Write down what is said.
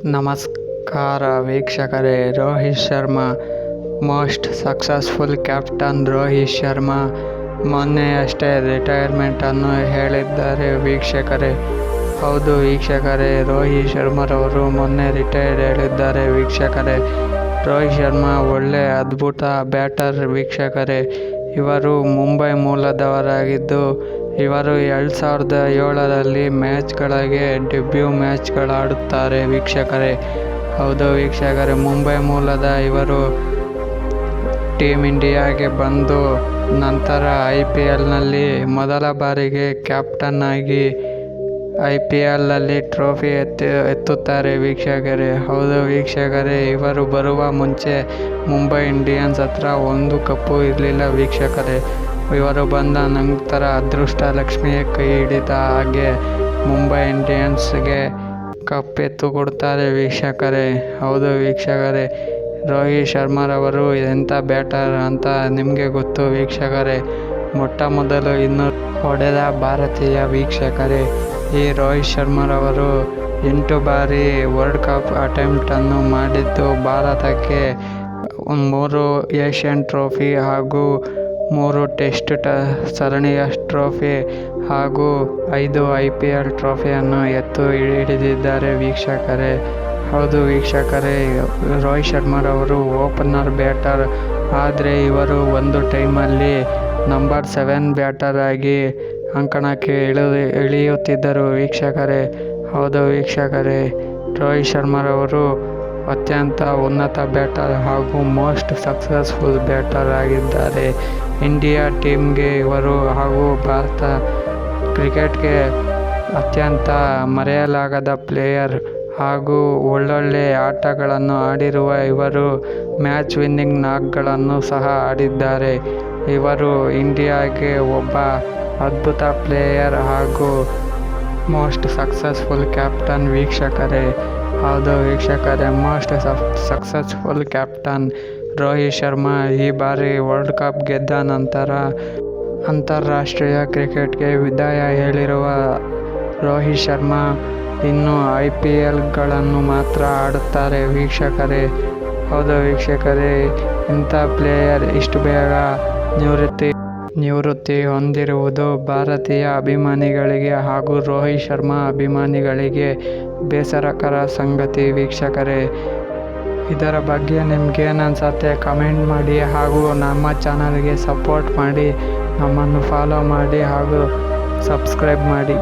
ನಮಸ್ಕಾರ ವೀಕ್ಷಕರೇ. Rohit Sharma most successful captain. Rohit Sharma ಮೊನ್ನೆಯಷ್ಟೇ ರಿಟೈರ್ಮೆಂಟನ್ನು ಹೇಳಿದ್ದಾರೆ ವೀಕ್ಷಕರೇ. ಹೌದು ವೀಕ್ಷಕರೇ, ರೋಹಿತ್ ಶರ್ಮಾರವರು ಮೊನ್ನೆ ರಿಟೈರ್ಡ್ ಹೇಳಿದ್ದಾರೆ ವೀಕ್ಷಕರೇ. ರೋಹಿತ್ ಶರ್ಮಾ ಒಳ್ಳೆ ಅದ್ಭುತ ಬ್ಯಾಟರ್ ವೀಕ್ಷಕರೇ. ಇವರು ಮುಂಬೈ ಮೂಲದವರಾಗಿದ್ದು ಇವರು 2007ರಲ್ಲಿ ಮ್ಯಾಚ್ಗಳಿಗೆ ಡೆಬ್ಯೂ ಮ್ಯಾಚ್ಗಳಾಡುತ್ತಾರೆ ವೀಕ್ಷಕರೇ. ಹೌದು ವೀಕ್ಷಕರೇ, ಮುಂಬೈ ಮೂಲದ ಇವರು ಟೀಮ್ ಇಂಡಿಯಾಗೆ ಬಂದು ನಂತರ IPLನಲ್ಲಿ ಮೊದಲ ಬಾರಿಗೆ ಕ್ಯಾಪ್ಟನ್ ಆಗಿ IPLನಲ್ಲಿ ಟ್ರೋಫಿ ಎತ್ತುತ್ತಾರೆ ವೀಕ್ಷಕರೇ. ಹೌದು ವೀಕ್ಷಕರೇ, ಇವರು ಬರುವ ಮುಂಚೆ ಮುಂಬೈ ಇಂಡಿಯನ್ಸ್ ಹತ್ರ ಒಂದು ಕಪ್ಪು ಇರಲಿಲ್ಲ ವೀಕ್ಷಕರೇ. ಇವರು ಬಂದ ನಂತರ ಅದೃಷ್ಟ ಲಕ್ಷ್ಮಿಯೇ ಕೈ ಹಿಡಿದ ಹಾಗೆ ಮುಂಬೈ ಇಂಡಿಯನ್ಸ್ಗೆ ಕಪ್ ಎತ್ತು ಕೊಡ್ತಾರೆ ವೀಕ್ಷಕರೇ. ಹೌದು ವೀಕ್ಷಕರೇ, ರೋಹಿತ್ ಶರ್ಮಾರವರು ಎಂಥ ಬ್ಯಾಟರ್ ಅಂತ ನಿಮಗೆ ಗೊತ್ತು ವೀಕ್ಷಕರೇ. ಮೊಟ್ಟ ಮೊದಲು 200 ಹೊಡೆದ ಭಾರತೀಯ ವೀಕ್ಷಕರೇ. ಈ ರೋಹಿತ್ ಶರ್ಮಾರವರು 8 ಬಾರಿ ವರ್ಲ್ಡ್ ಕಪ್ ಅಟೆಂಪ್ಟನ್ನು ಮಾಡಿದ್ದು ಭಾರತಕ್ಕೆ 3 ಏಷ್ಯನ್ ಟ್ರೋಫಿ ಹಾಗೂ 3 ಟೆಸ್ಟ್ ಸರಣಿಯ ಟ್ರೋಫಿ ಹಾಗೂ 5 IPL ಟ್ರೋಫಿಯನ್ನು ಎತ್ತು ಹಿಡಿದಿದ್ದಾರೆ ವೀಕ್ಷಕರೇ. ಹೌದು ವೀಕ್ಷಕರೇ, ರೋಹಿತ್ ಶರ್ಮಾರವರು ಓಪನರ್ ಬ್ಯಾಟರ್ ಆದರೆ ಇವರು ಒಂದು ಟೈಮಲ್ಲಿ ನಂಬರ್ 7 ಬ್ಯಾಟರ್ ಆಗಿ ಅಂಕಣಕ್ಕೆ ಇಳಿಯುತ್ತಿದ್ದರು ವೀಕ್ಷಕರೇ. ಹೌದು ವೀಕ್ಷಕರೇ, ರೋಹಿತ್ ಶರ್ಮಾರವರು ಅತ್ಯಂತ ಉನ್ನತ ಬ್ಯಾಟರ್ ಹಾಗೂ ಮೋಸ್ಟ್ ಸಕ್ಸಸ್ಫುಲ್ ಬ್ಯಾಟರ್ ಆಗಿದ್ದಾರೆ. ಇಂಡಿಯಾ ಟೀಮ್ಗೆ ಇವರು ಹಾಗೂ ಭಾರತ ಕ್ರಿಕೆಟ್ಗೆ ಅತ್ಯಂತ ಮರೆಯಲಾಗದ ಪ್ಲೇಯರ್ ಹಾಗೂ ಒಳ್ಳೊಳ್ಳೆ ಆಟಗಳನ್ನು ಆಡಿರುವ ಇವರು ಮ್ಯಾಚ್ ವಿನ್ನಿಂಗ್ ನಾಕ್ಗಳನ್ನು ಸಹ ಆಡಿದ್ದಾರೆ. ಇವರು ಇಂಡಿಯಾಗೆ ಒಬ್ಬ ಅದ್ಭುತ ಪ್ಲೇಯರ್ ಹಾಗೂ ಮೋಸ್ಟ್ ಸಕ್ಸಸ್ಫುಲ್ ಕ್ಯಾಪ್ಟನ್ ವೀಕ್ಷಕರೇ. ಹೌದು ವೀಕ್ಷಕರೇ, most successful captain Rohit Sharma ಈ ಬಾರಿ ವರ್ಲ್ಡ್ ಕಪ್ ಗೆದ್ದ ನಂತರ ಅಂತಾರಾಷ್ಟ್ರೀಯ ಕ್ರಿಕೆಟ್ಗೆ ವಿದಾಯ ಹೇಳಿರುವ ರೋಹಿತ್ ಶರ್ಮಾ ಇನ್ನು IPLಗಳನ್ನು ಮಾತ್ರ ಆಡುತ್ತಾರೆ ವೀಕ್ಷಕರೇ. ಹೌದು ವೀಕ್ಷಕರೇ, ಇಂಥ ಪ್ಲೇಯರ್ ಇಷ್ಟು ಬೇಗ ನಿವೃತ್ತಿ ಹೊಂದಿರುವುದು ಭಾರತೀಯ ಅಭಿಮಾನಿಗಳಿಗೆ ಹಾಗೂ ರೋಹಿತ್ ಶರ್ಮಾ ಅಭಿಮಾನಿಗಳಿಗೆ ಬೇಸರಕರ ಸಂಗತಿ ವೀಕ್ಷಕರೇ. ಇದರ ಬಗ್ಗೆ ನಿಮ್ಗೇನು ಅನ್ಸುತ್ತೆ ಕಮೆಂಟ್ ಮಾಡಿ ಹಾಗೂ ನಮ್ಮ ಚಾನಲ್ಗೆ ಸಪೋರ್ಟ್ ಮಾಡಿ, ನಮ್ಮನ್ನು ಫಾಲೋ ಮಾಡಿ ಹಾಗೂ ಸಬ್ಸ್ಕ್ರೈಬ್ ಮಾಡಿ.